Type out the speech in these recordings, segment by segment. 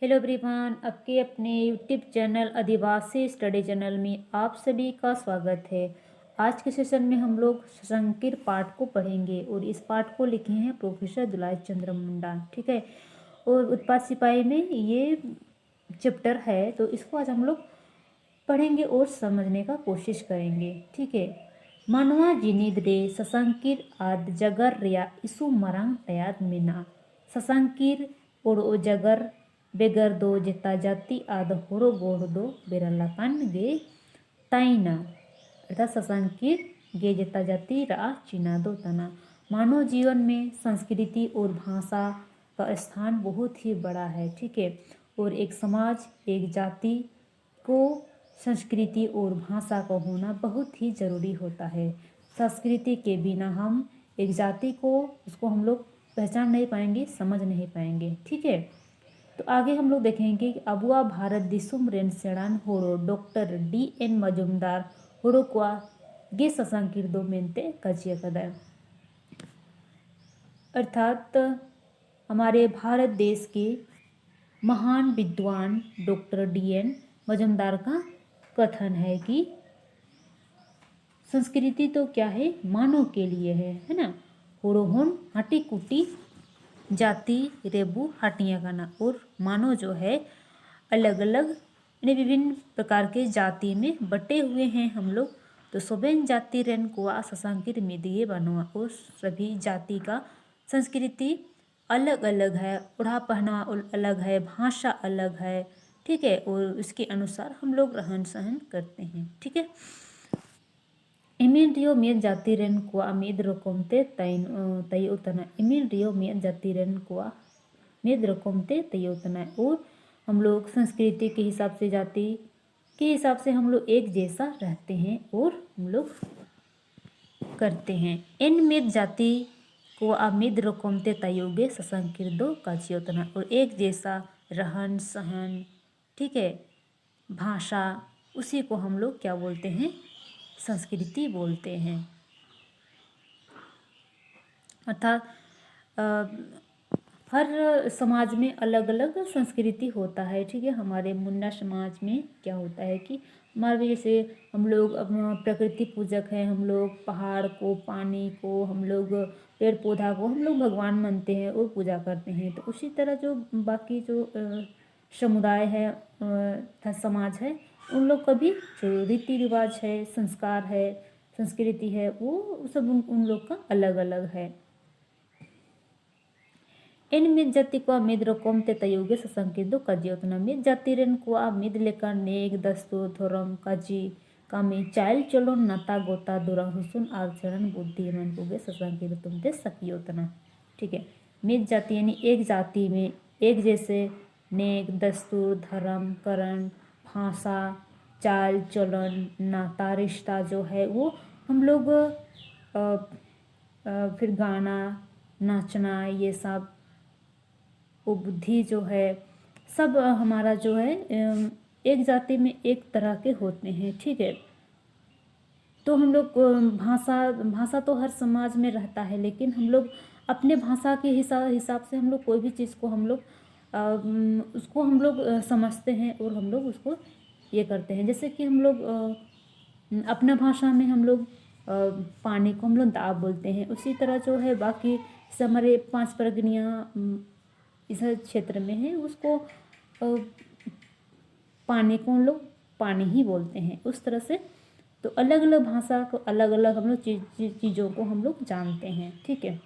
Hello everyone, आपके अपने YouTube channel आदिवासी study channel में आप सभी का स्वागत है। आज के सेशन में हम लोग संकीर्ण पाठ को पढ़ेंगे और इस पाठ को लिखे हैं प्रोफेसर दुलारी चंद्र मुंडा। ठीक है, और उत्पाद सिपाही में ये चैप्टर है, तो इसको आज हम लोग पढ़ेंगे और समझने का कोशिश करेंगे। ठीक है। मानवा जिनिद रे ससंकीर आद जगर रिया इसु मरांग तयाद मिना ससंकीर और ओ जगर बेगर दो जेता जाति आद होरो गोड़ दो बेरलाकान गे ताइना अर्थात ससंकीर गे जेता जाति रा चिना दो तना। मानव जीवन में संस्कृति और भाषा का स्थान बहुत ही बड़ा है। ठीक है, और एक समाज एक जाति को संस्कृति और भाषा का होना बहुत ही ज़रूरी होता है। संस्कृति के बिना हम एक जाति को उसको हम लोग पहचान नहीं पाएंगे, समझ नहीं पाएंगे। ठीक है, तो आगे हम लोग देखेंगे कि अबुआ भारत दिसुम रेन सेड़ान होड़ो डॉक्टर DN मजुमदार होड़ो क्वा गे ससांकिर दो मेनते कचिया कदा। अर्थात हमारे भारत देश के महान विद्वान डॉक्टर DN मजुमदार का कथन है कि संस्कृति तो क्या है, मानव के लिए है ना। होड़ोहोन हटी कुटी जाति रेबू हटियाँ खाना, और मानव जो है अलग अलग यानी विभिन्न प्रकार के जाति में बटे हुए हैं हम लोग। तो सोबेन जाति रेन कुआ ससांकिर मिदिए बनवा, और सभी जाति का संस्कृति अलग अलग है, ओढ़ा पहना अलग है, भाषा अलग है। ठीक है, और इसके अनुसार हम लोग रहन सहन करते हैं। ठीक है, इमिन रियो मियन जाति रेन कुआ मिद रकमते तय उतना इमिन रियो मियन जाति रेन कुआ मिद रकमते तय उतना। और हम लोग संस्कृति के हिसाब से, जाति के हिसाब से हम लोग एक जैसा रहते हैं और हम लोग करते हैं। इन मिद जाति को अमिद रकमते तयोगे ससंकिर दो काचियोतना, और एक जैसा रहन सहन, ठीक है, भाषा, उसी को हम लोग क्या बोलते हैं, संस्कृति बोलते हैं। अर्थात हर समाज में अलग अलग संस्कृति होता है। ठीक है, हमारे मुंडा समाज में क्या होता है कि हमारे जैसे हम लोग प्रकृति पूजक हैं, हम लोग पहाड़ को, पानी को, हम लोग पेड़ पौधा को हम लोग भगवान मानते हैं और पूजा करते हैं। तो उसी तरह जो बाकी जो समुदाय है समाज है, उन लोग का भी जो रीति रिवाज है, संस्कार है, संस्कृति है, वो सब उन लोग का अलग अलग है। इन मिद जाति को मिद रकम ते तयुगे ससंकिदो काजी उतना मिद जाति रेन को मिद लेकर नेक दस्तूर धर्म काजी कामी चाइल चलो नाता गोता दुरा हुसुन आचरण बुद्धि मन पुगे ससंकिदो तुम दे सकी उतना। ठीक है, मिद जाति यानी एक जाति में एक जैसे नेक दस्तूर धर्म करण भाषा चाल चलन नाता रिश्ता जो है वो हम लोग फिर गाना नाचना ये सब, वो बुद्धि जो है, सब हमारा जो है एक जाति में एक तरह के होते हैं। ठीक है, तो हम लोग भाषा तो हर समाज में रहता है, लेकिन हम लोग अपने भाषा के हिसाब से हम लोग कोई भी चीज़ को हम लोग उसको हम लोग समझते हैं और हम लोग उसको ये करते हैं। जैसे कि हम लोग अपना भाषा में हम लोग पानी को हम लोग दाब बोलते हैं, उसी तरह जो है बाकी हमारे 5 परगनियाँ इस क्षेत्र में है, उसको पानी को हम लोग पानी ही बोलते हैं। उस तरह से तो अलग अलग भाषा को अलग अलग हम लोग चीज़ों को हम लोग जानते हैं। ठीक है,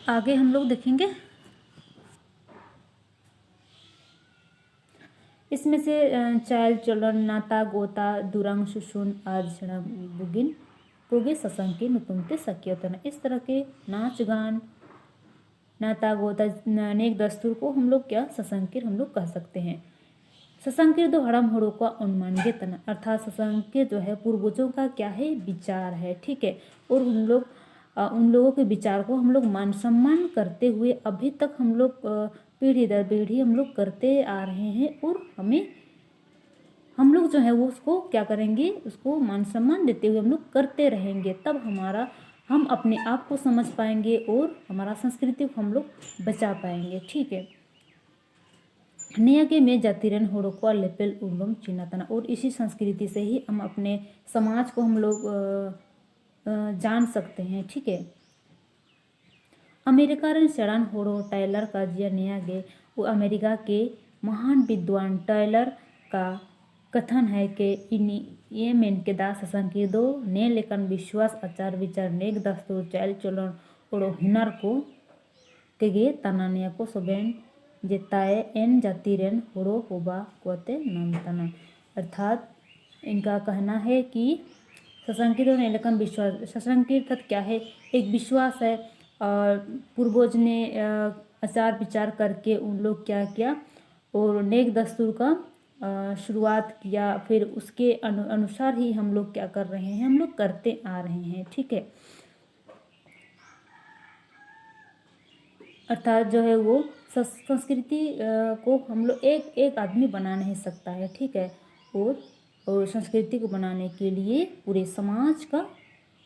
आगे हम लोग देखेंगे इसमें से चाल चलन नाता गोता दुरंग सुसुन आर्जन बुगिन पोगे ससंके नुतुमते सकियतन, इस तरह के नाच गान नाता गोता अनेक दस्तूर को हम लोग क्या ससंकिर हम लोग कह सकते हैं। ससंकिर दो हड़म हड़ो का उन्मान्य तना, अर्थात ससंकिर जो है पूर्वजों का क्या है, विचार है। ठीक है, और उन लोगों के विचार को हम लोग मान सम्मान करते हुए अभी तक हम लोग पीढ़ी दर पीढ़ी हम लोग करते आ रहे हैं, और हम लोग जो है वो उसको क्या करेंगे, उसको मान सम्मान देते हुए हम लोग करते रहेंगे। तब हमारा हम अपने आप को समझ पाएंगे और हमारा संस्कृति को हम लोग बचा पाएंगे। ठीक है। निया में जातिरन होड़ों लेपेल उल्लम चिनातना, और इसी संस्कृति से ही हम अपने समाज को हम लोग जान सकते हैं। ठीक है। अमेरिका शरण होड़ो टायलर का जिया नियागे, वो अमेरिका के महान विद्वान टायलर का कथन है कि ये मेनके दास संकीर्दो ने लेकन विश्वास आचार विचार नेक दस्तूर चाल चलन और हुनर को केगे तनानिया को सोबेन जेताए एन जाति रेन होड़ो होबा कोते नाम तना। अर्थात इनका कहना है कि सशंकित ने लेकन विश्वास, सशंकित क्या है, एक विश्वास है। और पूर्वज ने आचार विचार करके उन लोग क्या किया और नेक दस्तूर का शुरुआत किया, फिर उसके अनुसार ही हम लोग क्या कर रहे हैं, हम लोग करते आ रहे हैं। ठीक है। अर्थात जो है वो संस्कृति को हम लोग एक आदमी बना नहीं सकता है। ठीक है। और संस्कृति को बनाने के लिए पूरे समाज का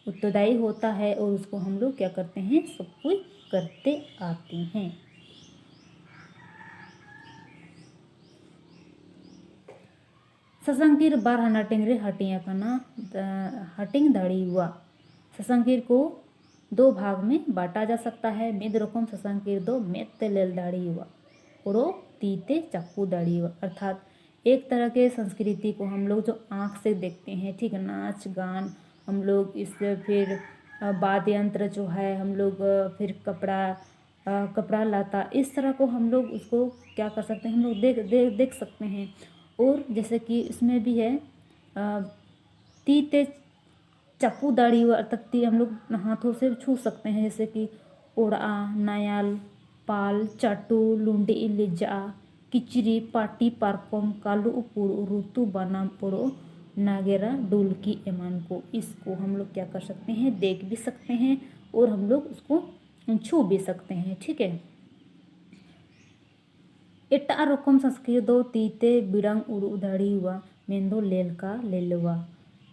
उत्तरदायी होता है, और उसको हम लोग क्या करते हैं, सब कुछ करते आते हैं। सशंकिर बार हनाटिंग रे हटिया कना हटिंग दाड़ी हुआ। सशंकिर को दो भाग में बांटा जा सकता है। मेद रकम सशंकिर दो मेत्ते लेल दाड़ी हुआ और तीते चाकू दाड़ी हुआ। अर्थात एक तरह के संस्कृति को हम लोग जो आँख से देखते हैं, ठीक है, नाच गान हम लोग, इससे फिर वाद्य यंत्र जो है हम लोग, फिर कपड़ा लाता, इस तरह को हम लोग उसको क्या कर सकते हैं, हम लोग देख सकते हैं। और जैसे कि इसमें भी है तीते चाकू दाढ़ी हुआ, अर्थात हम लोग हाथों से छू सकते हैं, जैसे कि ओड़ा नायाल पाल चाटू लुंडी लिजा किचरी पाटी पारकम कालू उपुड़ ऋतु बनाम पड़ो नागेरा डुलकी एमान को, इसको हम लोग क्या कर सकते हैं, देख भी सकते हैं और हम लोग उसको छू भी सकते हैं। ठीक है। एटा रकम संस्कृत दो तीते बिड़ंग उड़ू दाढ़ी हुआ मेंदो लेल का लेलवा।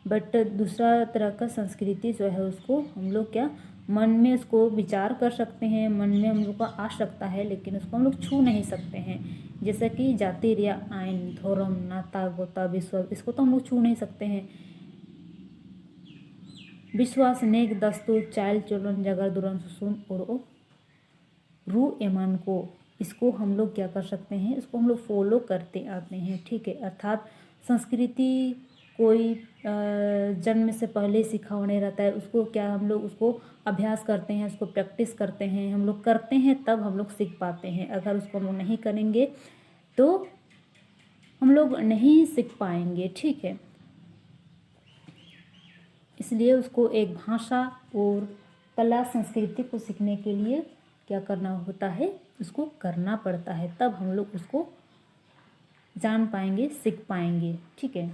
बट दूसरा तरह का संस्कृति जो है उसको हम लोग क्या मन में उसको विचार कर सकते हैं, मन में हम लोग का आ सकता है, लेकिन उसको हम लोग छू नहीं सकते हैं। जैसे कि जाति रिया आइन धर्म नाता गोता विश्वास, इसको तो हम लोग छू नहीं सकते हैं। विश्वास नेक दस्तूर चाल चलन जगर दुरन सुसुन और रू एमान को, इसको हम लोग क्या कर सकते हैं, इसको हम लोग फॉलो करते आते हैं। ठीक है। अर्थात संस्कृति कोई जन्म से पहले सीखा हुआ नहीं रहता है, उसको क्या हम लोग उसको अभ्यास करते हैं, उसको प्रैक्टिस करते हैं, हम लोग करते हैं, तब हम लोग सीख पाते हैं। अगर उसको हम लोग नहीं करेंगे तो हम लोग नहीं सीख पाएंगे। ठीक है। इसलिए उसको एक भाषा और कला संस्कृति को सीखने के लिए क्या करना होता है, उसको करना पड़ता है, तब हम लोग उसको जान पाएंगे, सीख पाएंगे। ठीक है।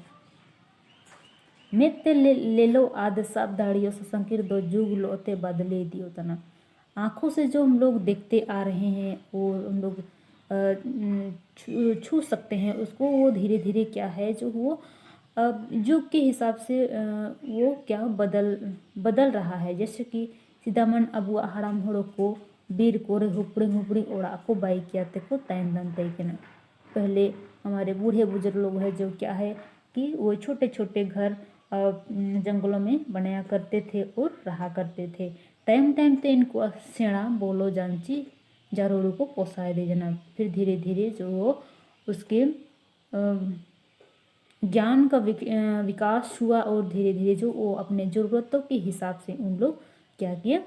मेत्ते ले लो आद सब दाड़ियों से संकीर दो जुग लोते बदले दियो तना। आँखों से जो हम लोग देखते आ रहे हैं और हम लोग छू सकते हैं उसको, वो धीरे धीरे क्या है जो वो युग के हिसाब से वो क्या बदल रहा है। जैसे कि सीधामन अबू हड़ाम हड़ो को बीर कोरे हुपड़ी हुपड़ी ओड़ा को बाई किया ते को तैन दन तय के ना। पहले हमारे बूढ़े बुजुर्ग लोग हैं जो क्या है कि वो छोटे छोटे घर जंगलों में बनाया करते थे और रहा करते थे। टाइम टाइम तो इनको सेड़ा बोलो जानची जारोड़ू को पोसाए दे जना। फिर धीरे धीरे जो उसके ज्ञान का विकास हुआ और धीरे धीरे जो वो अपने ज़रूरतों के हिसाब से उन लोग क्या किए,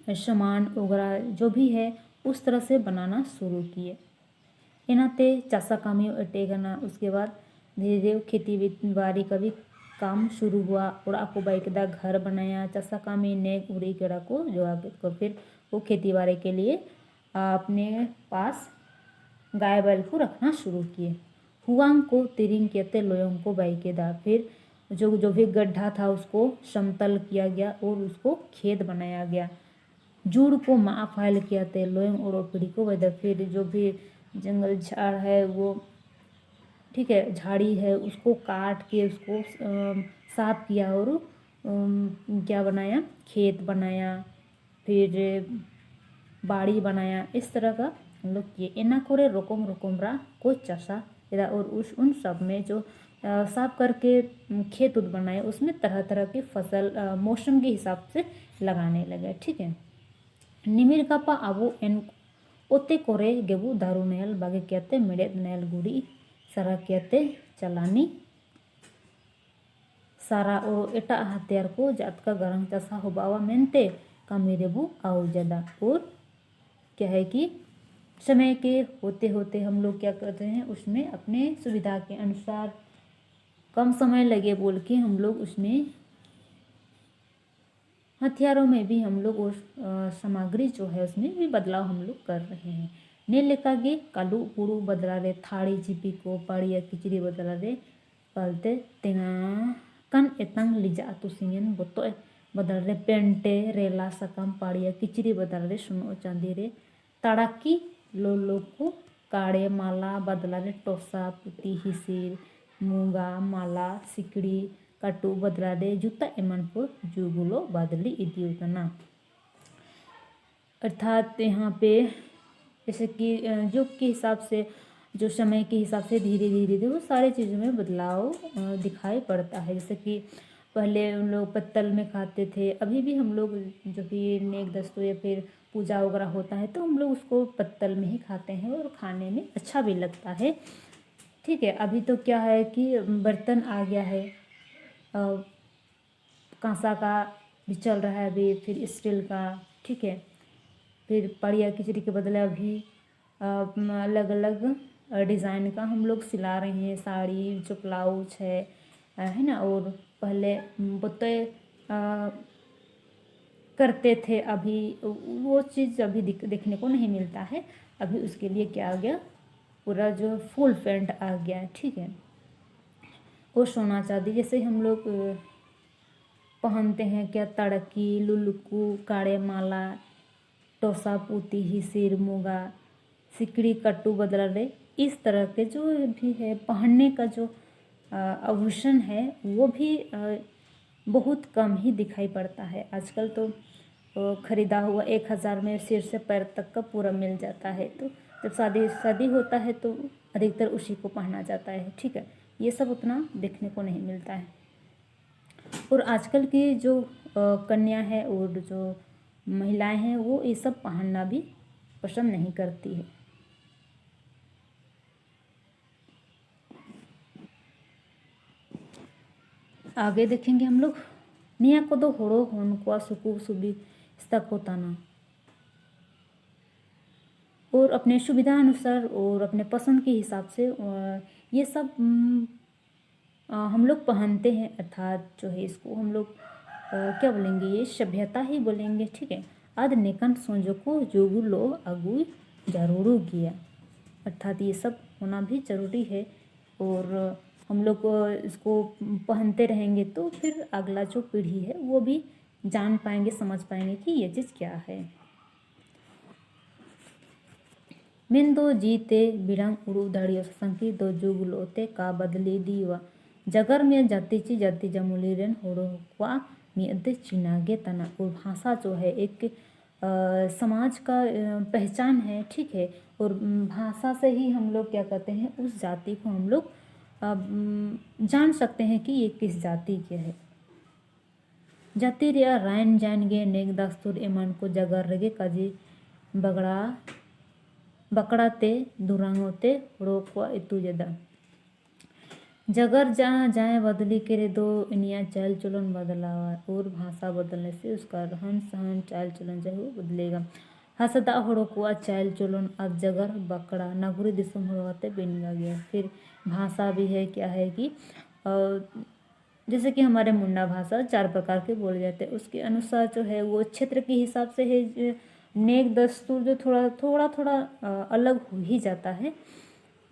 सामान वगैरह जो भी है उस तरह से बनाना शुरू किए। इनाते चासा कामी अटेगना। उसके बाद धीरे धीरे खेती बाड़ी का भी काम शुरू हुआ और आपको बाइकदा घर बनाया। चासा कामी ने उड़ी केड़ा को जो आगे फिर वो खेती बाड़ी के लिए अपने पास गाय बैल को रखना शुरू किए। हुआंग को तिरिंग कहते लोयोंग को बाइकेदा। फिर जो भी गड्ढा था उसको समतल किया गया और उसको खेत बनाया गया। जूड़ को माँ फाइल किया थे लोयंग और पीढ़ी को वैदा। फिर जो भी जंगल झाड़ है वो, ठीक है, झाड़ी है, उसको काट के उसको साफ किया और क्या बनाया, खेत बनाया, फिर बाड़ी बनाया, इस तरह का हम लोग किए। एना कोरे रोकम रोकमरा को चाषा इरा, और उन सब में जो साफ करके खेत उत बनाए उसमें तरह तरह की फसल मौसम के हिसाब से लगाने लगे। ठीक है। निमिर गापा आबो एन ओते कोरे गेबू दारू नेल बागे कियाते मेड़ेद नेल गुड़ी सारा कियाते चलानी सारा और एटा हथियार को जातका गरम चासा होबावा मेनते कामी रेबू आओ जदा। और क्या है कि समय के होते होते हम लोग क्या करते हैं, उसमें अपने सुविधा के अनुसार कम समय लगे बोल के हम लोग उसमें हथियारों में भी हम लोग उस सामग्री जो है उसमें भी बदलाव हम लोग कर रहे हैं। ने लेकागे कालू पुड़ू बदला रे थाड़ी चिपी को पाड़िया किचड़ी बदला रे पालते तेंगा कन एतंग लिजा तुसियन बोतो बदल रे पेंटे रेला सकम पाड़िया किचड़ी बदल रे सुनो चांदी रे ताड़ाकी लोलो को काड़े माला बदला रे टोसा पुती हिसिर मूंगा माला सिकड़ी काटू बदला रे जूता एमन को जुगुलो बदली इदी उतना। अर्थात यहाँ पे जैसे कि युग के हिसाब से, जो समय के हिसाब से धीरे धीरे वो सारी चीज़ों में बदलाव दिखाई पड़ता है। जैसे कि पहले हम लोग पत्तल में खाते थे, अभी भी हम लोग जो भी नेक दस्तों या फिर पूजा वगैरह होता है तो हम लोग उसको पत्तल में ही खाते हैं और खाने में अच्छा भी लगता है। ठीक है। अभी तो क्या है कि बर्तन आ गया है, कांसा का भी चल रहा है अभी, फिर स्टील का। ठीक है। फिर पड़िया खिचड़ी के बदले अभी अलग अलग डिज़ाइन का हम लोग सिला रहे हैं साड़ी, जो ब्लाउज है ना। और पहले बोते करते थे, अभी वो चीज़ अभी देखने को नहीं मिलता है। अभी उसके लिए क्या आ गया, पूरा जो फुल पैंट आ गया है। ठीक है। वो सोना चांदी जैसे हम लोग पहनते हैं, क्या तड़की लुलकू काड़े माला टोसा पूती ही सिर मुगा सिकड़ी कट्टू बदला रे, इस तरह के जो भी है पहनने का जो आभूषण है वो भी बहुत कम ही दिखाई पड़ता है। आजकल तो ख़रीदा हुआ 1000 में सिर से पैर तक का पूरा मिल जाता है। तो जब शादी होता है तो अधिकतर उसी को पहना जाता है। ठीक है। ये सब उतना देखने को नहीं मिलता है। और आजकल की जो कन्या है और जो महिलाएं हैं वो ये सब पहनना भी पसंद नहीं करती है। आगे देखेंगे हम लोग, निया को दो होड़ो होन को सुकु सुबी ताना, और अपने सुविधा अनुसार और अपने पसंद के हिसाब से ये सब हम लोग पहनते हैं। अर्थात जो है इसको हम लोग क्या बोलेंगे, ये सभ्यता ही बोलेंगे। ठीक है। आद नेकन सोजो को जोगु लो अगु जरूर किया, अर्थात ये सब होना भी ज़रूरी है। और हम लोग इसको पहनते रहेंगे तो फिर अगला जो पीढ़ी है वो भी जान पाएंगे, समझ पाएंगे कि ये चीज़ क्या है। मेन दो जीते बिरंग उड़ू दाड़ियो संकी दो जुग लोते का बदली दीवा जगर में जाति जमुली रेन होड़ो हुआ मियदे चिनागे तना। और भाषा जो है एक समाज का पहचान है। ठीक है। और भाषा से ही हम लोग क्या कहते हैं, उस जाति को हम लोग जान सकते हैं कि ये किस जाति के है। जाति रिया रायन जान गे नेक दास्तुर एमान को जगर रगे काजी बकड़ाते दुरांगोते रोकवा इतु जदा जगर जहाँ जाए बदली करे दो इनिया चाल चलन बदलावा। और भाषा बदलने से उसका रहन सहन चाल चलन जो है वो बदलेगा। हसदा हड़कुआ चाल चलन अब जगर बकड़ा नगरी दिसम होते बिनगा गया। फिर भाषा भी है, क्या है कि जैसे कि हमारे मुंडा भाषा 4 प्रकार के बोले जाते हैं, उसके अनुसार जो है वो क्षेत्र के हिसाब से है। नेक दस्तूर जो थोड़ा अलग हो ही जाता है।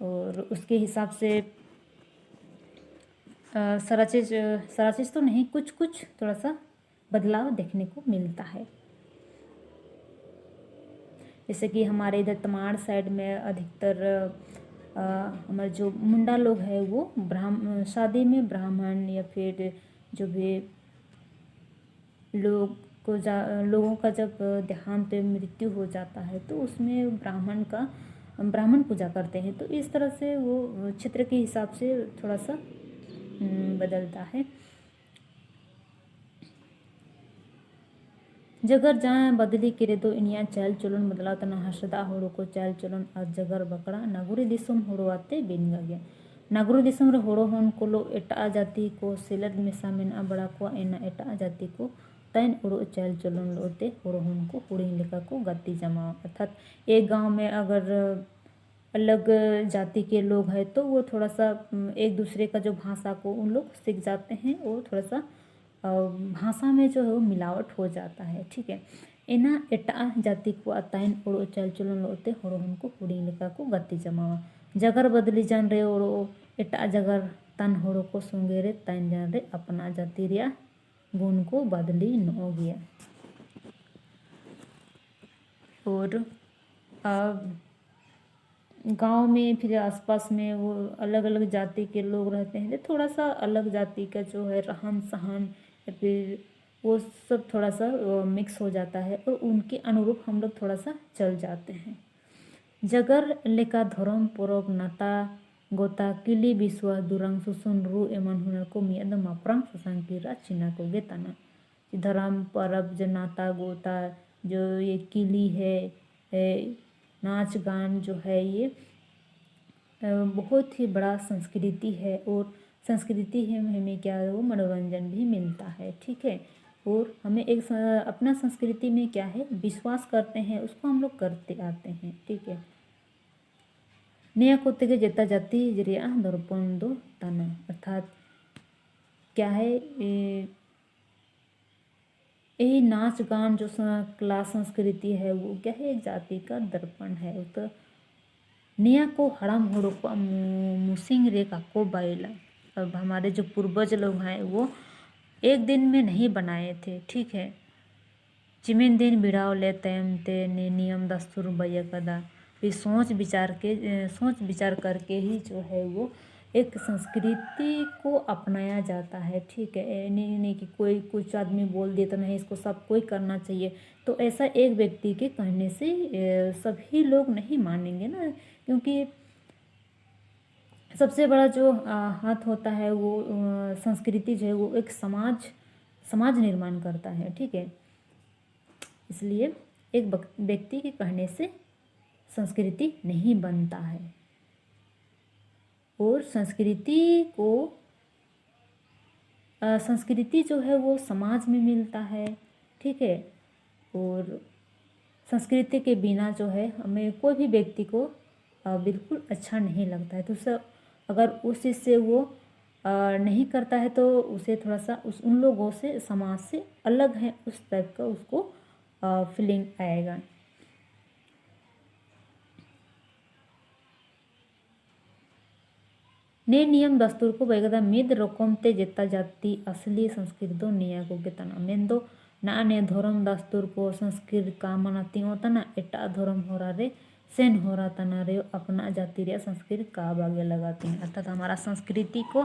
और उसके हिसाब से सारा चीज़ तो नहीं, कुछ थोड़ा सा बदलाव देखने को मिलता है। जैसे कि हमारे इधर तमाड़ साइड में अधिकतर हमारे जो मुंडा लोग हैं वो शादी में ब्राह्मण या फिर जो भी लोगों का जब देहांत मृत्यु हो जाता है तो उसमें ब्राह्मण पूजा करते हैं। तो इस तरह से वो क्षेत्र के हिसाब से थोड़ा सा बदलता है। जगर जहाँ बदली करे दो इनिया चाल चलन बदला तना हसदा होड़ो को चाल चलन और जगर बकड़ा नागुरी दिसम होड़ो आते बिनगा गया नागुरी दिसम रे होड़ो हन कोलो एटा जाति को सेलद मेसा मेना बड़ा को एना एटा जाति को तैन उड़ो चाल चलन लोते होड़ो हन को हुड़िंग लेका को गति जमा। अर्थात एक गांव में अगर अलग जाति के लोग हैं तो वो थोड़ा सा एक दूसरे का जो भाषा को उन लोग सीख जाते हैं और थोड़ा सा भाषा में जो है वो मिलावट हो जाता है। ठीक है। एना एटा जाति को अताइन ओड़ो चल चलन लोते होड़ो हमको हुड़ी लेका को गति जमावा जगर बदली जान रे ओड़ो एटा जगर तन होड़ो को संगे रे ताइन जान रे अपना जाति रिया गुण को बदली नो गया। और गांव में फिर आसपास में वो अलग अलग जाति के लोग रहते हैं तो थोड़ा सा अलग जाति का जो है रहन सहन या फिर वो सब थोड़ा सा मिक्स हो जाता है और उनके अनुरूप हम लोग थोड़ा सा चल जाते हैं। जगर लेका धर्म परब नाता गोता किली विश्वास दुरंग सुसुन रू एमन हुनर को मियाद मापरंग ससंकीरा चिना को गे तना धर्म परब जो नाता गोता जो ये किली है नाच गान जो है ये बहुत ही बड़ा संस्कृति है और संस्कृति है हमें क्या है वो मनोरंजन भी मिलता है। ठीक है। और हमें एक अपना संस्कृति में क्या है विश्वास करते हैं उसको हम लोग करते आते हैं। ठीक है। निया कोते के जेता जाति जरिया दर्पण दो तना अर्थात क्या है यही नाच गान जो कला संस्कृति है वो क्या है एक जाति का दर्पण है। तो निया को हड़म होड़ो को मुसिंग रेखा को बाइला अब हमारे जो पूर्वज लोग हैं वो एक दिन में नहीं बनाए थे। ठीक है। चिमिन दिन बिड़ाव ले तैम ते ने नियम दस्तूर बैया कदा फिर सोच विचार करके ही जो है वो एक संस्कृति को अपनाया जाता है। ठीक है। नहीं कि कोई कुछ आदमी बोल दिया तो नहीं इसको सब कोई करना चाहिए तो ऐसा एक व्यक्ति के कहने से सभी लोग नहीं मानेंगे ना, क्योंकि सबसे बड़ा जो हाथ होता है वो संस्कृति जो है वो एक समाज निर्माण करता है। ठीक है। इसलिए एक व्यक्ति के कहने से संस्कृति नहीं बनता है और संस्कृति जो है वो समाज में मिलता है। ठीक है। और संस्कृति के बिना जो है हमें कोई भी व्यक्ति को बिल्कुल अच्छा नहीं लगता है। तो अगर उस चीज़ से वो नहीं करता है तो उसे थोड़ा सा उन लोगों से समाज से अलग है उस टाइप का उसको फीलिंग आएगा। ने नियम दस्तूर को बेगदा मिद रकम ते जेता जाति असली संस्कृत दो निया को के तना मेन दो ना ने धर्म दस्तूर को संस्कृत का मनाती होता ना एटा धर्म हो रहा रे सेन हो रहा तना रे अपना जाति रे संस्कृत का बागे लगाती हैं। अर्थात हमारा संस्कृति को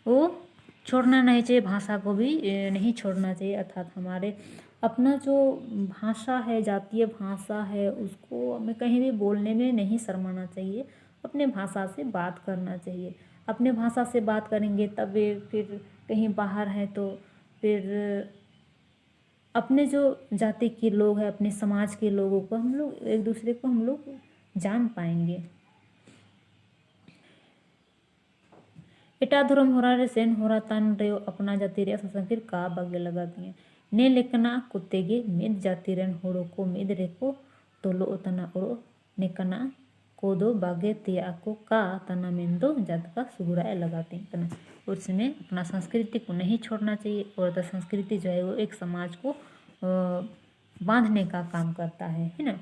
वो छोड़ना नहीं चाहिए, भाषा को भी नहीं छोड़ना चाहिए। अर्थात हमारे अपना जो भाषा है जातीय भाषा है उसको हमें कहीं भी बोलने में नहीं शर्माना चाहिए, अपने भाषा से बात करना चाहिए। अपने भाषा से बात करेंगे तब फिर कहीं बाहर है तो फिर अपने जो जाति के लोग हैं अपने समाज के लोगों को हम लोग एक दूसरे को हम लोग जान पाएंगे। एटा धर्म हो रहा सेन हो रहा तन रे अपना जाति रे संस्कृत का बागे लगाती हैं ने लेकना कुत्तेगे मिद जाति रेन होड़ो को मिद रेको तोलो उतना ओड़ो नेकना कोदो बागे तिया को का तना मेंदो जात का सुगुराए लगाते हैं तना। उसमें अपना संस्कृति को नहीं छोड़ना चाहिए और संस्कृति जो है वो एक समाज को बांधने का काम करता है ना।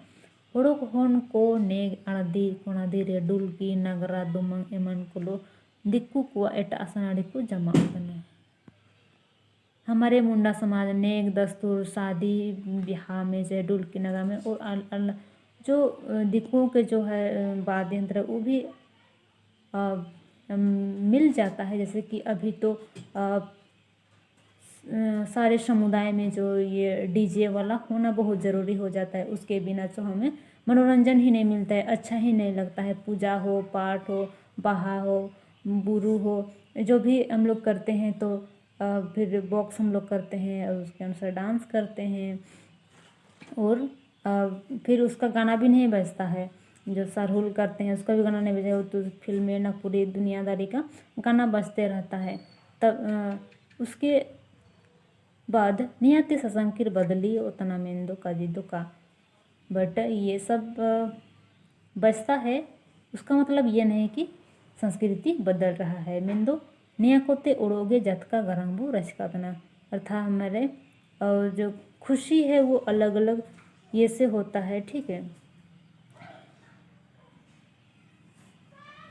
होड़ो होन को नेग अणदी कोणादी रे डुलकी नगरा दुमंग एमन को दिक्कू को एटा असनाड़ी को जमा करना। हमारे मुंडा समाज नेग दस्तूर शादी ब्याह में जो डुलकी नगरा में और जो दिक्कुओं के जो है वाद्य यंत्र वो भी मिल जाता है। जैसे कि अभी तो सारे समुदाय में जो ये डीजे वाला होना बहुत ज़रूरी हो जाता है। उसके बिना तो हमें मनोरंजन ही नहीं मिलता है, अच्छा ही नहीं लगता है। पूजा हो, पाठ हो, बहा हो, बुरू हो, जो भी हम लोग करते हैं तो फिर बॉक्स हम लोग करते हैं और उसके अनुसार डांस करते हैं। और फिर उसका गाना भी नहीं बजता है, जो सरहुल करते हैं उसका भी गाना नहीं बजेगा, तो फिल्में ना पूरी दुनियादारी का गाना बजते रहता है। तब उसके बाद नियति ससंकिर बदली उतना मेंदो का जिदो का, बट ये सब बजता है, उसका मतलब ये नहीं कि संस्कृति बदल रहा है। मेंदो निया कोते उड़ोगे जतका गरंबू रचकातना, अर्थात हमारे जो खुशी है वो अलग अलग ये से होता है, ठीक है।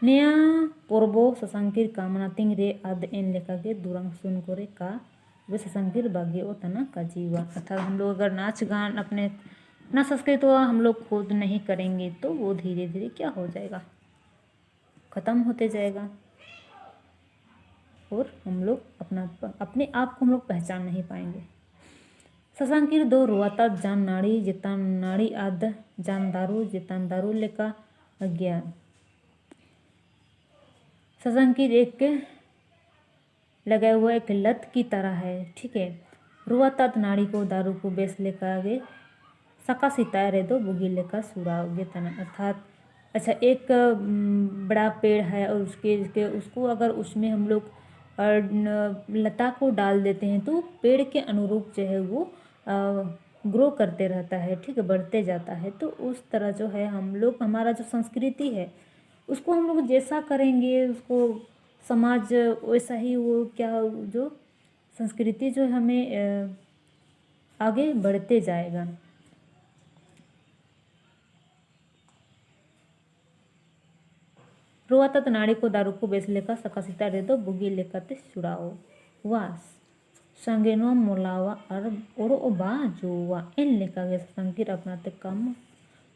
नया पोरबो ससंकिर कामना तिंग रे आद एन लेखा के दुरंग सुन करे का वे ससंकिर बाग्य ओ तना का जीवा, अर्थात हम लोग अगर नाच गान अपना संस्कृति तो हम लोग खुद नहीं करेंगे तो वो धीरे धीरे क्या हो जाएगा, ख़त्म होते जाएगा और हम लोग अपने आप को हम लोग पहचान नहीं पाएंगे। ससंकिर दो रुआता जान नाड़ी जितान नाड़ी आद जान दारू जितान दारू लेका अज्ञान। ससंकिर एक लगाया हुआ एक लत की तरह है, ठीक है। रुआतात नाड़ी को दारू को बेस लेकर आगे सका सितारे दो बुगी लेकर सुराओगे तना, अर्थात अच्छा एक बड़ा पेड़ है और उसके उसको अगर उसमें हम लोग लता को डाल देते हैं तो पेड़ के अनुरूप जो है वो ग्रो करते रहता है, ठीक है, बढ़ते जाता है। तो उस तरह जो है हम लोग हमारा जो संस्कृति है उसको हम लोग जैसा करेंगे उसको समाज वैसा ही वो क्या जो संस्कृति जो हमें आगे बढ़ते जाएगा। रुआतात नाड़ी को दारू को बेस लेकर सकासिता रे दो बुगी लेकर ते छुड़ाओ वास संगेनो मोलावा और ओबा जोवा इन लेकर गे संकीर अपनाते कम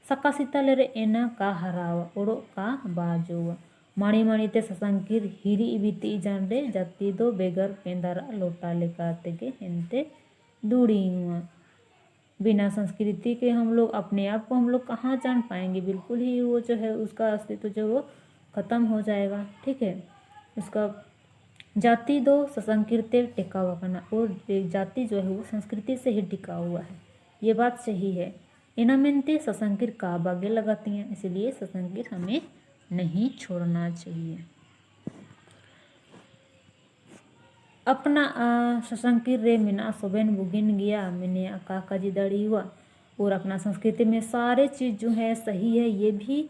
सकासिता ले रे एना का हरावा ओरो का बाजोवा माणी माणी ते ससंकीर हिरी इबिती जान रे जाती दो बेगर पेंदारा लोटा लेकर तेगे हेंते दूड़ी हुआ। बिना संस्कृति के हम लोग अपने आप को हम लोग कहाँ जान पाएंगे, बिल्कुल ही वो जो है उसका अस्तित्व जो वो ख़त्म हो जाएगा, ठीक है। उसका जाति दो ससंकीर्ते टिका हुआ करना, और जाति जो है वो संस्कृति से ही टिका हुआ है, ये बात सही है। इनामेंते ससंकीर का बागे लगाती हैं, इसलिए ससंकीर हमें नहीं छोड़ना चाहिए। अपना ससंकीर रे मिना सोबेन बुगिन गया मैंने अका काजी दड़ी हुआ, और अपना संस्कृति में सारे चीज़ जो है सही है ये भी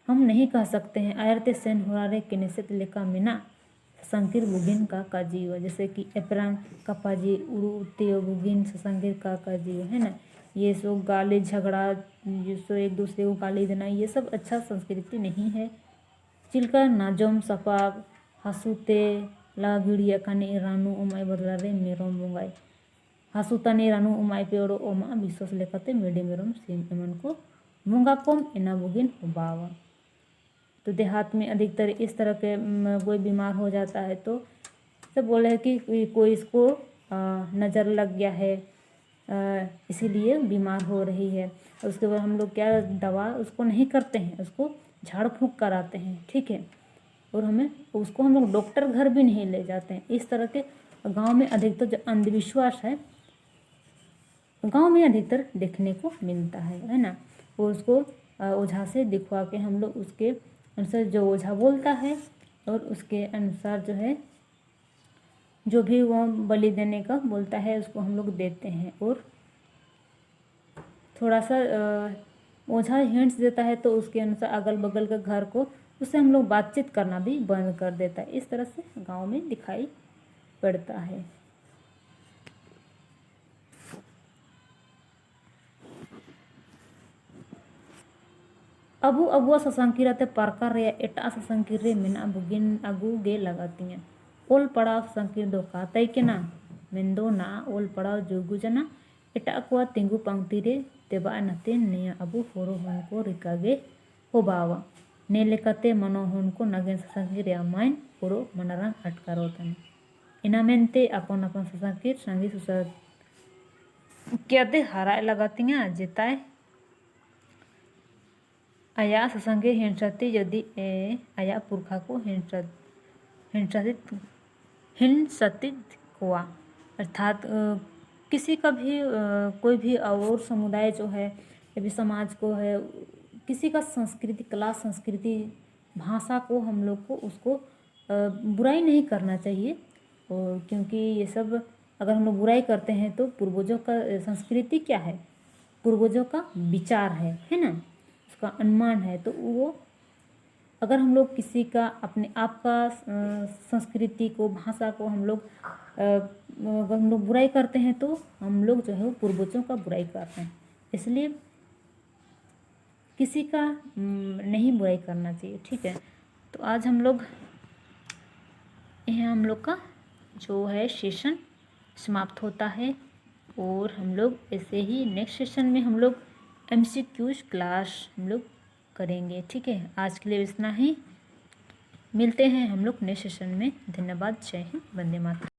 हम नहीं कह सकते हैं। आयरते सेन हुरारे किनेसेत लेका मिना ससंकीर बुगिन का काजी हुआ, जैसे कि एपरांग कपाजी उड़ते बुगिन ससंकीर का काजी हुआ, है ना। ये सब गाली झगड़ा जिसको एक दूसरे को गाली देना ये सब अच्छा संस्कृति नहीं है। चिल्का नाजोम सपाब हंसूते लागिड़िया काने रानू उमाय बदला रे मेरम बोंगाई हंसूताने रानू उमाय पे ओड़ो ओमा विश्वास लेकाते मेडे मेरम सीम एमन को बोंगा कोम एना बुगिन हुबावा। तो देहात में अधिकतर इस तरह के कोई बीमार हो जाता है तो सब बोले है कि कोई इसको नज़र लग गया है इसीलिए बीमार हो रही है। उसके बाद हम लोग क्या दवा उसको नहीं करते हैं, उसको झाड़ फूँक कराते हैं, ठीक है। और हमें उसको हम लोग डॉक्टर घर भी नहीं ले जाते हैं। इस तरह के गांव में अधिकतर जो अंधविश्वास है गांव में अधिकतर देखने को मिलता है ना। वो उसको ओझा से दिखवा के हम लोग उसके अनुसार जो ओझा बोलता है और उसके अनुसार जो है जो भी वो बलि देने का बोलता है उसको हम लोग देते हैं। और थोड़ा सा ओझा हिंट्स देता है तो उसके अनुसार अगल बगल के घर को उससे हम लोग बातचीत करना भी बंद कर देता है। इस तरह से गांव में दिखाई पड़ता है। अबू अबुआ ससंकीरते परकार रे एटा ससंकीर रे मेना बुगिन अगू गे लगाती हैं। ओल पड़ाव ससंकीर दो कातई के ना मेंदो ना ओल पड़ाव जोगु जना एटा को तिंगु पंक्ति रे तेबा नते निया अबू होरो होन को रिकागे होबावा ने लेकाते मनो होन को नगेन ससंकीर रे माइन होरो मनरंग अटकारो तन। इनामेंते अपन अपन ससंकीर संगी सुसर क्याते हराए लगातियाँ जेताए आया ससंगे हिंसती यदि ए आया पुरखा को हिंसतित हुआ, अर्थात किसी का भी कोई भी और समुदाय जो है या भी समाज को है, किसी का संस्कृति, कला, संस्कृति, भाषा को हम लोग को उसको बुराई नहीं करना चाहिए। और क्योंकि ये सब अगर हम लोग बुराई करते हैं तो पूर्वजों का संस्कृति क्या है, पूर्वजों का विचार है ना, उसका अनुमान है। तो वो अगर हम लोग किसी का अपने आप का संस्कृति को, भाषा को हम लोग अगर हम लोग बुराई करते हैं तो हम लोग जो है वो पूर्वजों का बुराई करते हैं। इसलिए किसी का नहीं बुराई करना चाहिए, ठीक है। तो आज हम लोग यहाँ हम लोग का जो है सेशन समाप्त होता है और हम लोग ऐसे ही नेक्स्ट सेशन में हम लोग MCQs क्लास हम लोग करेंगे, ठीक है। आज के लिए इतना ही, मिलते हैं हम लोग नेक्स्ट सेशन में। धन्यवाद। जय हिंद, वंदे मातरम।